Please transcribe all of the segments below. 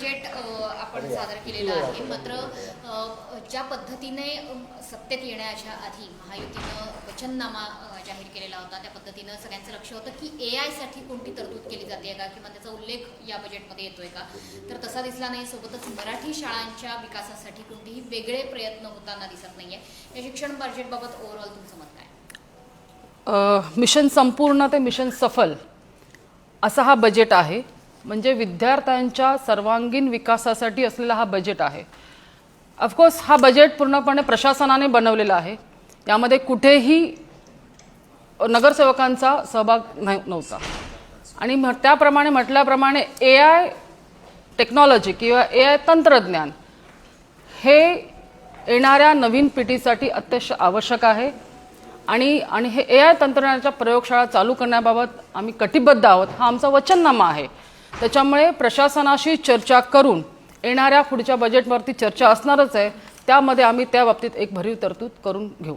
Budget आपण सादर केलेलं आहे, मात्र ज्या पद्धतीने सत्तेत येण्याच्या आधी महायुतीनं वचननामा जाहीर केलेला होता त्या पद्धतीनं सगळ्यांचं लक्ष होतं की AI साठी कोणती तरतूद केली जाते का किंवा त्याचा उल्लेख या बजेटमध्ये येतोय का, तर तसा दिसला नाही. सोबतच मराठी शाळांच्या विकासासाठी कोणतेही वेगळे प्रयत्न होताना दिसत नाहीये. या शिक्षण बजेटबाबत ओव्हरऑल तुमचं मत काय? मिशन संपूर्ण ते मिशन सफल असा हा बजेट आहे. म्हणजे विद्यार्थ्यांच्या सर्वांगीण विकासासाठी असलेला हा बजेट आहे. ऑफकोर्स हा बजेट पूर्णपणे प्रशासनाने बनवलेला आहे. यामध्ये कुठेही नगरसेवकांचा सहभाग नव्हता. आणि त्याप्रमाणे म्हटल्याप्रमाणे AI टेक्नॉलॉजी किंवा AI तंत्रज्ञान हे येणाऱ्या नवीन पिढीसाठी अत्यंत आवश्यक आहे. आणि हे AI तंत्रज्ञानाच्या प्रयोगशाळा चालू करण्याबाबत आम्ही कटिबद्ध आहोत, हा आमचा वचननामा आहे. त्याच्यामुळे प्रशासनाशी चर्चा करून येणाऱ्या पुढच्या बजेटवरती चर्चा असणारच आहे. त्यामध्ये आम्ही त्या बाबतीत एक भरीव तरतूद करून घेऊ.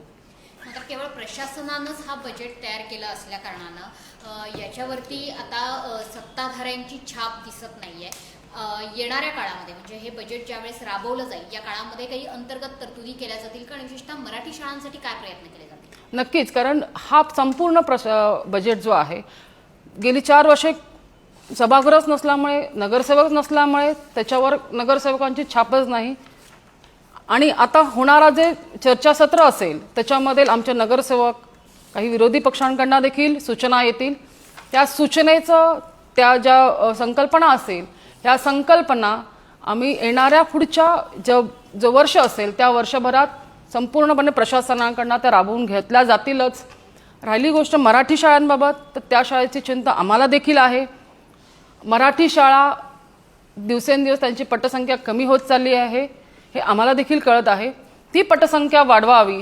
मात्र केवळ प्रशासनानंच हा बजेट तयार केला असल्या कारणानं याच्यावरती आता सत्ताधाऱ्यांची छाप दिसत नाहीये. येणाऱ्या काळामध्ये म्हणजे हे बजेट ज्यावेळेस राबवलं जाईल या काळामध्ये काही अंतर्गत तरतुदी केल्या जातील का आणि विशेषतः मराठी शाळांसाठी काय प्रयत्न केले जातील? नक्कीच, कारण हा संपूर्ण बजेट जो आहे गेली 4 वर्षे सभागृहच नसल्यामुळे नगरसेवक नसल्यामुळे त्याच्यावर नगरसेवकांची छापच नाही. आणि आता होणारा जे चर्चासत्र असेल त्याच्यामध्ये आमचे नगरसेवक काही विरोधी पक्षांकडून देखील सूचना येतील. त्या सूचनेचं त्या ज्या संकल्पना असेल ह्या संकल्पना आम्ही येणाऱ्या पुढच्या जो वर्ष असेल त्या वर्षभरात संपूर्णपणे प्रशासनाकडून त्या राबवून घेतल्या जातीलच. राहिली गोष्ट मराठी शाळांबाबत, तर त्या शाळेची चिंता आम्हाला देखील आहे. मराठी शाळा दिवसेंदिवस त्यांची पटसंख्या कमी होत चालली आहे हे आम्हाला देखील कळत आहे. ती पटसंख्या वाढवावी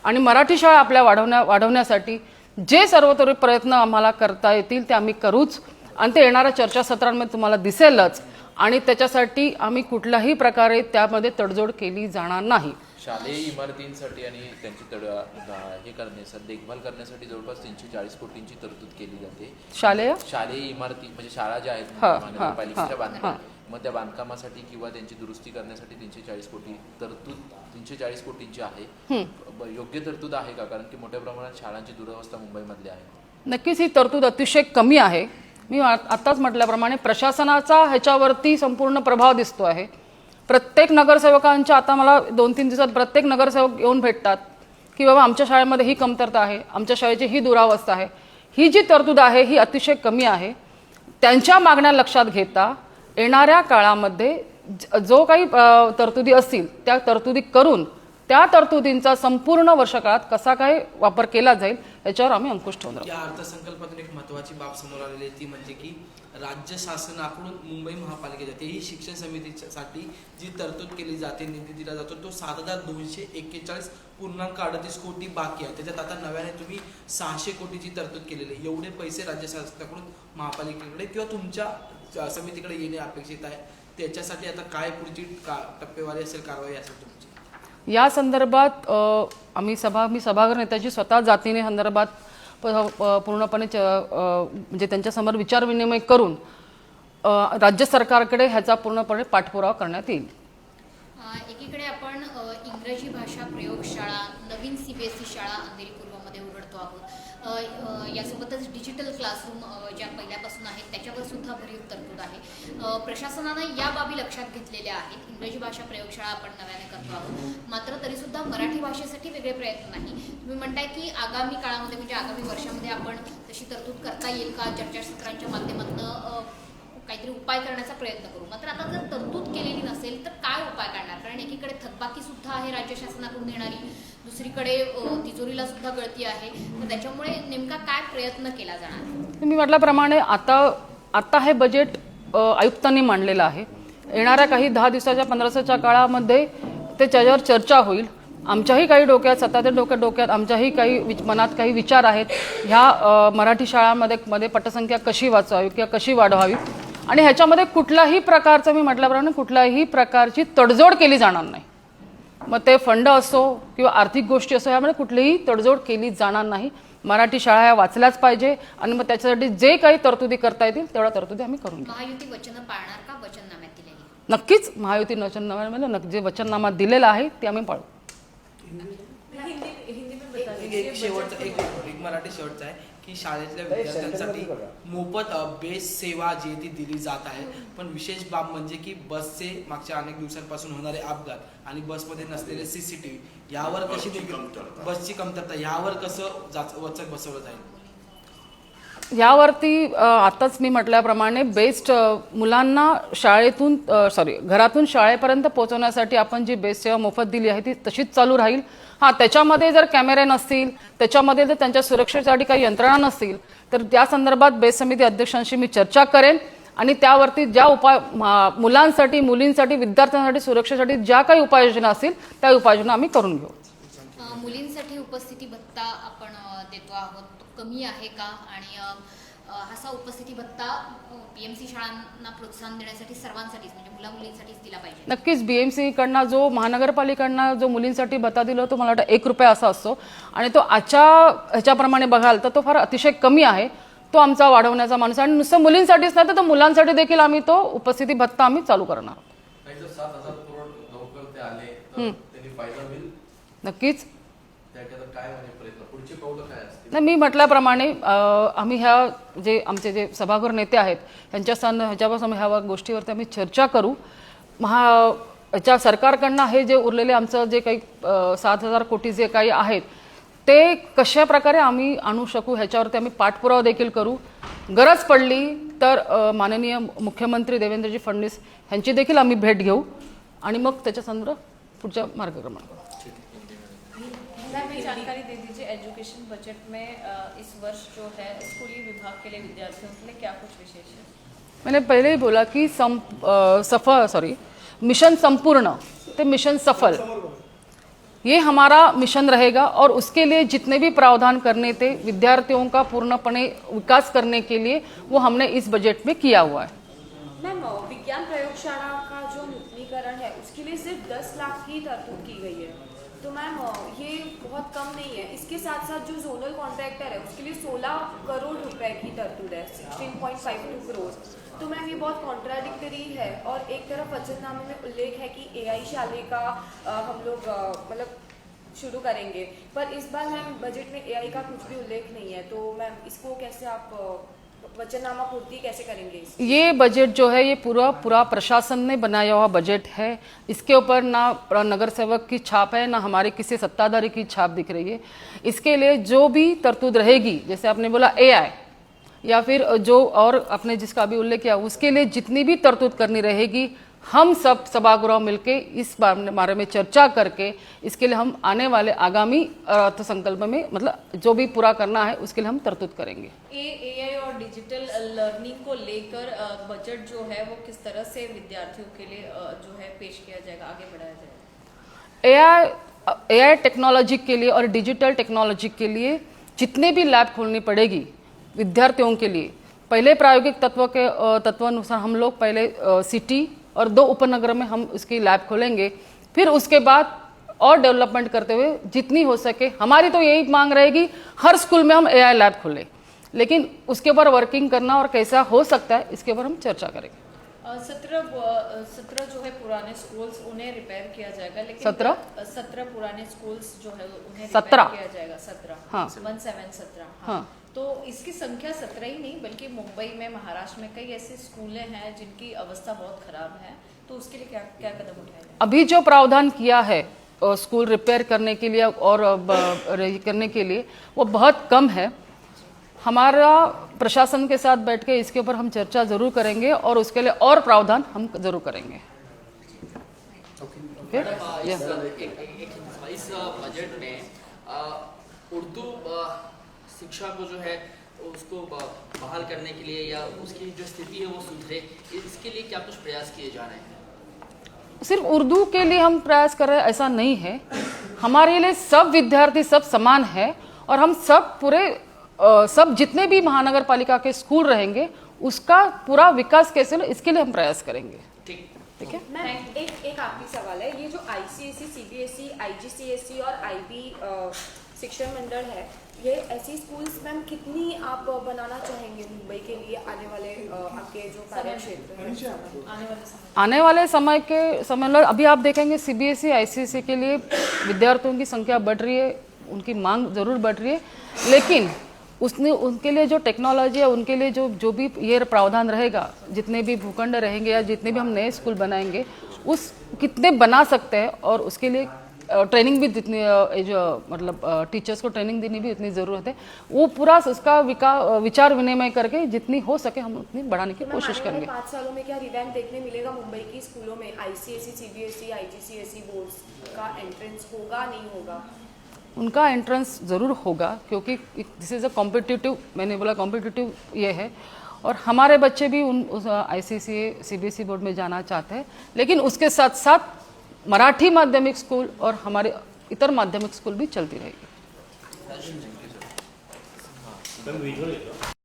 आणि मराठी शाळा आपल्या वाढवण्यासाठी जे सर्वतोपरी प्रयत्न आम्हाला करता येतील ते आम्ही करूच. आणि ते येणाऱ्या चर्चासत्रांमध्ये तुम्हाला दिसेलच. आणि त्याच्यासाठी आम्ही कुठल्याही प्रकारे त्यामध्ये तडजोड केली जाणार नाही. शालेय इमारतींसाठी आणि त्यांची हे करण्यासाठी देखभाल करण्यासाठी जवळपास 340 कोटींची तरतूद केली जाते. शालेय इमारती म्हणजे शाळा ज्या आहेत महानगरपालिकेच्या बांधकाम, मग त्या बांधकामासाठी किंवा त्यांची दुरुस्ती करण्यासाठी 340 कोटी तरतूद 340 कोटींची आहे. योग्य तरतूद आहे का? कारण की मोठ्या प्रमाणात शाळांची दुरवस्था मुंबईमधली आहे. नक्कीच ही तरतूद अतिशय कमी आहे. मी आताच म्हटल्याप्रमाणे प्रशासनाचा ह्याच्यावरती संपूर्ण प्रभाव दिसतो आहे. प्रत्येक नगरसेवकांच्या आता मला 2-3 दिवसात प्रत्येक नगरसेवक येऊन भेटतात की बाबा आमच्या शाळेमध्ये ही कमतरता आहे, आमच्या शाळेची ही दुरावस्था आहे. ही जी तरतूद आहे ही अतिशय कमी आहे. त्यांच्या मागण्या लक्षात घेता येणाऱ्या काळामध्ये जो काही तरतुदी असतील त्या तरतुदी करून त्या तरतुदींचा संपूर्ण वर्षकाळात कसा काय वापर केला जाईल याच्यावर आम्ही अंकुश ठेवणार आहोत. या अर्थसंकल्पातून एक महत्त्वाची बाब समोर आलेली आहे ती म्हणजे की राज्य शासनाकडून मुंबई महापालिकेच्या तेही शिक्षण समितीसाठी जी तरतूद केली जाते, निधी दिला जातो तो 7,241.38 कोटी बाकी आहे. त्याच्यात आता नव्याने तुम्ही 600 कोटीची तरतूद केलेली आहे. एवढे पैसे राज्य शासनाकडून महापालिकेकडे किंवा तुमच्या समितीकडे येणे अपेक्षित आहे. त्याच्यासाठी आता काय पुढची टप्पेवारी असेल, कारवाई असेल तुमची? या संदर्भात मी सभागृह नेत्याची स्वतः जातीने संदर्भात पूर्णपणे म्हणजे त्यांच्यासमोर विचारविनिमय करून राज्य सरकारकडे ह्याचा पूर्णपणे पाठपुरावा करण्यात येईल. एकीकडे आपण इंग्रजी भाषा प्रयोगशाळा नवीन CBSE शाळा अंधेरी पूर्वमध्ये उघडतो आहोत. यासोबतच डिजिटल क्लासरूम ज्या पहिल्यापासून आहेत त्याच्यावर सुद्धा भरीव तरतूद आहे. प्रशासनानं या बाबी लक्षात घेतलेल्या आहेत. इंग्रजी भाषा प्रयोगशाळा आपण नव्याने करतो आहोत, मात्र तरीसुद्धा मराठी भाषेसाठी वेगळे प्रयत्न नाही. तुम्ही म्हणताय की आगामी काळामध्ये म्हणजे आगामी वर्षामध्ये आपण तशी तरतूद करता येईल का, चर्चासत्रांच्या माध्यमातून काहीतरी उपाय करण्याचा प्रयत्न करू. मात्र आता जर तरतूद केलेली नसेल तर काय उपाय करणार? कारण एकीकडे थकबाकी सुद्धा आहे राज्य शासनाकडून येणारी, दुसरीकडे तिजोरीला सुद्धा गळती आहे. तर त्याच्यामुळे नेमका काय प्रयत्न केला जाणार? मी म्हटल्याप्रमाणे आता हे बजेट आयुक्तांनी मांडलेलं आहे. येणाऱ्या काही 10 दिवसाच्या 15 दिवसाच्या काळामध्ये त्याच्यावर चर्चा होईल. आमच्याही काही डोक्यात सत्ताधारी डोक्यात आमच्याही काही मनात काही विचार आहेत. ह्या मराठी शाळांमध्ये पटसंख्या कशी वाचवावी किंवा कशी वाढवावी आणि ह्याच्यामध्ये कुठल्याही प्रकारचं मी म्हटल्याप्रमाणे कुठल्याही प्रकारची तडजोड केली जाणार नाही. मग ते फंड असो किंवा आर्थिक गोष्टी असो यामध्ये कुठलीही तडजोड केली जाणार नाही. मराठी शाळा ह्या वाचल्याच पाहिजे आणि मग त्याच्यासाठी जे काही तरतुदी करता येतील तेवढ्या तरतुदी आम्ही करून घेऊ. महायुती वचन पाळणार का वचननाम्यात दिलेली? नक्कीच महायुती वचननाम्यामध्ये जे वचननामा दिलेला आहे ते आम्ही पाळू. एक शेवटचा एक मराठी शेवटचा आहे की शाळेतल्या विद्यार्थ्यांसाठी मोफत बेस सेवा जी आहे ती दिली जात आहे, पण विशेष बाब म्हणजे की बसचे मागच्या अनेक दिवसांपासून होणारे अपघात आणि बसमध्ये नसलेले CCTV यावर कशी बसची कमतरता यावर कसं वचक बसवलं जाईल? यावरती आताच मी म्हटल्याप्रमाणे बेस्ट मुलांना शाळेतून घरातून शाळेपर्यंत पोहोचवण्यासाठी आपण जी बेस्ट सेवा मोफत दिली आहे ती तशीच चालू राहील. हां, त्याच्यामध्ये जर कॅमेरे नसतील, त्याच्यामध्ये जर त्यांच्या सुरक्षेसाठी काही यंत्रणा नसतील तर त्या संदर्भात बेस्ट समिती अध्यक्षांशी मी चर्चा करेन आणि त्यावरती ज्या उपाय मुलांसाठी, मुलींसाठी, विद्यार्थ्यांसाठी सुरक्षेसाठी ज्या काही उपाययोजना असतील त्या उपाययोजना आम्ही करून घेऊ. मुलींसाठी उपस्थिती भत्ता आपण देतो आहोत, तो कमी आहे का? आणि असा उपस्थिती भत्ता BMC शाळांना प्रोत्साहन देण्यासाठी सर्वांसाठीच म्हणजे मुला मुलींसाठीच दिला पाहिजे? नक्कीच BMC कडनं जो महानगरपालिकेकडनं जो मुलींसाठी भत्ता दिला तो मला वाटतं ₹1 असा असतो आणि तो आजच्या ह्याच्याप्रमाणे बघाल तर तो फार अतिशय कमी आहे. तो आमचा वाढवण्याचा माणूस आणि नुसतं मुलींसाठीच नाही तर तो मुलांसाठी देखील आम्ही तो उपस्थिती भत्ता आम्ही चालू करणार आहोत. 7,000 करोड लवकर ते आले तर त्यांनी फायदा होईल. नक्कीच. त्याच्यात काय म्हणजे प्रयत्न पुढचे पावलं काय असतील? नाही, मी म्हटल्याप्रमाणे आम्ही जे आमचे जे सभागृह नेते आहेत ह्याच्यापासून ह्या गोष्टीवरती आम्ही चर्चा करू. ह्याच्या सरकारकडनं हे जे उरलेले आमचं जे काही 7,000 कोटी जे काही आहेत ते कशा प्रकारे आम्ही आणू शकू ह्याच्यावरती आम्ही पाठपुरावा देखील करू. गरज पडली तर माननीय मुख्यमंत्री देवेंद्रजी फडणवीस यांची देखील आम्ही भेट घेऊ आणि मग त्याच्या संदर्भात पुढच्या मार्गक्रमण करू. हमें जानकारी दे दीजिए एजुकेशन बजट में इस वर्ष जो है स्कूली विभाग के लिए विद्यार्थियों के लिए क्या कुछ विशेष है? मैंने पहले ही बोला कि मिशन संपूर्ण ते मिशन सफल ये हमारा मिशन रहेगा और उसके लिए जितने भी प्रावधान करने थे विद्यार्थियों का पूर्णपणे विकास करने के लिए वो हमने इस बजट में किया हुआ है. मैम, विज्ञान प्रयोगशाला का जो नूतनीकरण है उसके लिए सिर्फ 10 लाख की तरतूद की गई है, तो मैम ये बहुत कम नहीं है. इसके साथ साथ जो जोनल कॉन्ट्रैक्टर है उसके लिए 16 करोड़ रुपए की तरतूद है, 16.52 करोड़. तो मैम ये बहुत कॉन्ट्राडिक्टरी है और एक तरफ वचननामे में उल्लेख है कि AI शाले का हम लोग मतलब शुरू करेंगे, पर इस बार मैम बजट में AI का कुछ भी उल्लेख नहीं है, तो मैम इसको कैसे आप वचननामा पूर्ति कैसे करेंगे? ये बजट जो है ये पूरा प्रशासन ने बनाया हुआ बजट है. इसके ऊपर ना नगर सेवक की छाप है ना हमारे किसी सत्ताधारी की छाप दिख रही है. इसके लिए जो भी तरतूद रहेगी, जैसे आपने बोला AI या फिर जो और आपने जिसका अभी उल्लेख किया उसके लिए जितनी भी तरतूद करनी रहेगी हम सब सभागृह मिलके इस बारे में चर्चा करके इसके लिए हम आने वाले आगामी अर्थसंकल्प में मतलब जो भी पूरा करना है उसके लिए हम तरतूद करेंगे. AI और डिजिटल लर्निंग को लेकर बजट जो है वो किस तरह से विद्यार्थियों के लिए जो है पेश किया जाएगा, आगे बढ़ाया जाएगा? AI टेक्नोलॉजी के लिए और डिजिटल टेक्नोलॉजी के लिए जितने भी लैब खोलनी पड़ेगी विद्यार्थियों के लिए, पहले प्रायोगिक तत्वानुसार हम लोग पहले सिटी और 2 उपनगर में हम उसकी लैब खोलेंगे, फिर उसके बाद और डेवलपमेंट करते हुए जितनी हो सके हमारी तो यही मांग रहेगी हर स्कूल में हम AI लैब खोलें, लेकिन उसके ऊपर वर्किंग करना और कैसा हो सकता है इसके ऊपर हम चर्चा करेंगे. 17 जो है पुराने स्कूल्स उन्हें रिपेयर किया जाएगा, लेकिन 17 पुराने स्कूल्स जो है उन्हें रिपेयर किया जाएगा. 17 हाँ 17 हाँ. तो इसकी संख्या 17 ही नहीं बल्कि मुंबई में, महाराष्ट्र में कई ऐसे स्कूलें हैं जिनकी अवस्था बहुत खराब है, तो उसके लिए क्या क्या कदम उठाए जाए? अभी जो प्रावधान किया है स्कूल रिपेयर करने के लिए और करने के लिए वो बहुत कम है. हमारा प्रशासन के साथ बैठ के इसके ऊपर हम चर्चा जरूर करेंगे और उसके लिए और प्रावधान हम जरूर करेंगे. इस बजट में उर्दू शिक्षा को जो है उसको बहाल करने के लिए या उसकी जो स्थिति है वो सुधरे, इसके लिए क्या कुछ प्रयास किए जा रहे हैं? सिर्फ उर्दू के लिए हम प्रयास कर रहे हैं ऐसा नहीं है. हमारे लिए सब विद्यार्थी सब समान है और हम सब सब जितने भी महानगर पालिका के स्कूल रहेंगे उसका पूरा विकास कैसे हो इसके लिए हम प्रयास करेंगे. ठीक है मैम, एक आखिरी सवाल है. ये जो ICSE, CBSE, IGCSE और IB शिक्षण मंडल है, ये ऐसी स्कूल्स मैम कितनी आप बनाना चाहेंगे मुंबई के लिए आने वाले आपके जो कार्य क्षेत्र है? आने वाले समय में अभी आप देखेंगे सीबीएसई आईसीएसई के लिए विद्यार्थियों की संख्या बढ़ रही है, उनकी मांग ज़रूर बढ़ रही है, लेकिन उनके लिए जो टेक्नोलॉजी है, उनके लिए जो भी ये प्रावधान रहेगा, जितने भी भूखंड रहेंगे या जितने भी हम नए स्कूल बनाएंगे, उस कितने बना सकते हैं और उसके लिए ट्रेनिंग भी जितनी जो मतलब टीचर्स को ट्रेनिंग देनी भी उतनी ज़रूरत है। वो पूरा उसका विचार विनिमय करके जितनी हो सके हम उतनी बढ़ाने की कोशिश करेंगे। 5 सालों में क्या रिवैम्प देखने मिलेगा मुंबई की स्कूलों में? आईसीएसई, सीबीएसई, आईजीसीएसई बोर्ड्स का एंट्रेंस होगा नहीं होगा? उनका एंट्रेंस ज़रूर होगा, क्योंकि दिस इज़ अ कॉम्पिटिटिव, मैंने बोला कॉम्पिटिटिव ये है, और हमारे बच्चे भी उस आईसीएसई सीबीएसई बोर्ड में जाना चाहते हैं, लेकिन उसके साथ साथ मराठी माध्यमिक स्कूल और हमारे इतर माध्यमिक स्कूल भी चलती रहेगी।